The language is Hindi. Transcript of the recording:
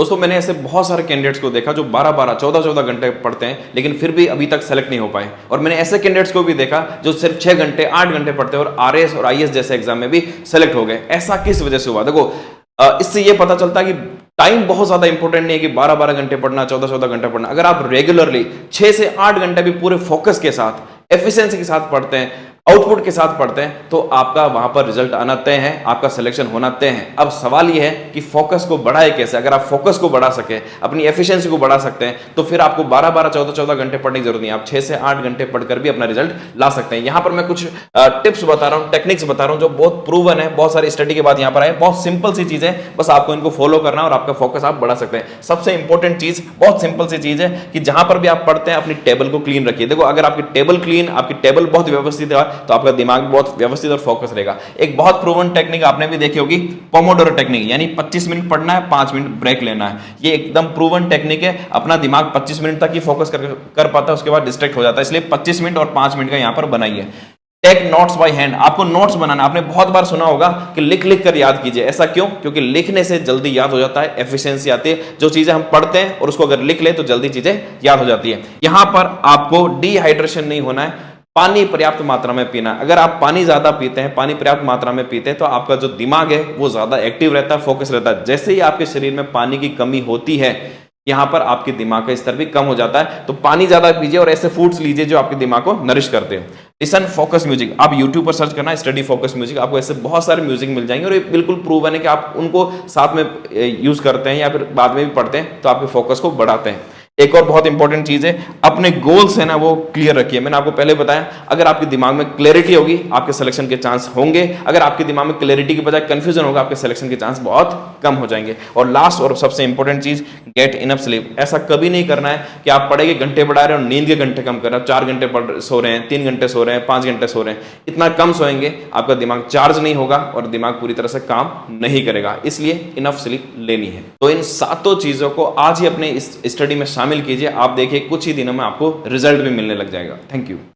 दोस्तों मैंने ऐसे बहुत सारे कैंडिडेट्स को देखा जो 12-12, 14-14 घंटे पढ़ते हैं लेकिन फिर भी अभी तक सेलेक्ट नहीं हो पाए। और मैंने ऐसे कैंडिडेट्स को भी देखा जो सिर्फ 6 घंटे 8 घंटे पढ़ते हैं और आरएएस और आईएएस जैसे एग्जाम में भी सेलेक्ट हो गए। ऐसा किस वजह से हुआ? देखो इससे ये पता चलता है कि टाइम बहुत ज्यादा इंपॉर्टेंट नहीं है कि 12-12 घंटे पढ़ना, 14-14 घंटे पढ़ना। अगर आप रेगुलरली 6 से 8 घंटे भी पूरे फोकस के साथ, एफिशिएंसी के साथ पढ़ते हैं, आउटपुट के साथ पढ़ते हैं, तो आपका वहां पर रिजल्ट आना तय है, आपका सिलेक्शन होना तय है। अब सवाल यह है कि फोकस को बढ़ाए कैसे। अगर आप फोकस को बढ़ा सके, अपनी एफिशिएंसी को बढ़ा सकते हैं, तो फिर आपको 12-12, 14-14 घंटे पढ़ने की जरूरत नहीं है। आप 6 से 8 घंटे पढ़कर भी अपना रिजल्ट ला सकते हैं। यहां पर मैं कुछ टिप्स बता रहा हूं, टेक्निक्स बता रहा हूं जो बहुत प्रूवन है, बहुत सारी स्टडी के बाद यहां पर आए। बहुत सिंपल सी चीज है, बस आपको इनको फॉलो करना और आपका फोकस आप बढ़ा सकते हैं। सबसे इंपॉर्टेंट चीज, बहुत सिंपल सी चीज है कि जहां पर भी आप पढ़ते हैं अपनी टेबल को क्लीन रखिए। देखो अगर आपकी टेबल क्लीन, आपकी टेबल बहुत व्यवस्थित है, तो आपका दिमाग बहुत व्यवस्थित और फोकस रहेगा। एक बहुत प्रूवन टेक्निक आपने भी देखी होगी, पोमोडोरो टेक्निक, यानी 25 मिनट पढ़ना है, 5 मिनट ब्रेक लेना है। ये एकदम प्रूवन टेक्निक है। अपना दिमाग 25 मिनट तक ही फोकस कर पाता है, उसके बाद डिस्ट्रैक्ट हो जाता है। इसलिए 25 मिनट और 5 मिनट का यहां पर बनाइए। टेक नोट्स बाय हैंड, आपको नोट्स बनाना। आपने बहुत बार सुना होगा कि लिख लिख कर याद कीजिए। ऐसा क्यों? क्योंकि लिखने से जल्दी याद हो जाता है, एफिशिएंसी आती है। जो चीजें हम पढ़ते हैं और उसको अगर लिख ले तो जल्दी चीजें याद हो जाती है। यहां पर आपको डिहाइड्रेशन नहीं होना है, पानी पर्याप्त मात्रा में पीना। अगर आप पानी ज्यादा पीते हैं, पानी पर्याप्त मात्रा में पीते हैं, तो आपका जो दिमाग है वो ज्यादा एक्टिव रहता है, फोकस रहता है। जैसे ही आपके शरीर में पानी की कमी होती है, यहां पर आपके दिमाग का स्तर भी कम हो जाता है। तो पानी ज्यादा पीजिए और ऐसे फूड्स लीजिए जो आपके दिमाग को नरिश करते हैं। लिसन फोकस म्यूजिक, आप यूट्यूब पर सर्च करना स्टडी फोकस म्यूजिक, आपको ऐसे बहुत सारे म्यूजिक मिल जाएंगे और ये बिल्कुल प्रूवन है कि आप उनको साथ में यूज करते हैं या फिर बाद में भी पढ़ते हैं तो आपके फोकस को बढ़ाते हैं। एक और बहुत इंपॉर्टेंट चीज है, अपने गोल्स है ना वो क्लियर रखिए। मैंने आपको पहले बताया, अगर आपके दिमाग में क्लैरिटी होगी आपके सिलेक्शन के चांस होंगे। अगर आपके दिमाग में क्लैरिटी के बजाय कंफ्यूजन होगा, आपके सिलेक्शन के चांस बहुत कम हो जाएंगे। और लास्ट और सबसे इंपॉर्टेंट चीज, गेट इनफ स्लीप। ऐसा कभी नहीं करना है कि आप पढ़े के घंटे बढ़ा रहे हो, नींद के घंटे कम कर रहे हो। 4 घंटे सो रहे हैं, 3 घंटे सो रहे हैं, 5 घंटे सो रहे हैं, इतना कम सोएंगे आपका दिमाग चार्ज नहीं होगा और दिमाग पूरी तरह से काम नहीं करेगा। इसलिए इनफ स्लीप लेनी है। तो इन 7 चीजों को आज ही अपने इस स्टडी में शामिल कीजिए। आप देखिए कुछ ही दिनों में आपको रिजल्ट भी मिलने लग जाएगा। Thank you.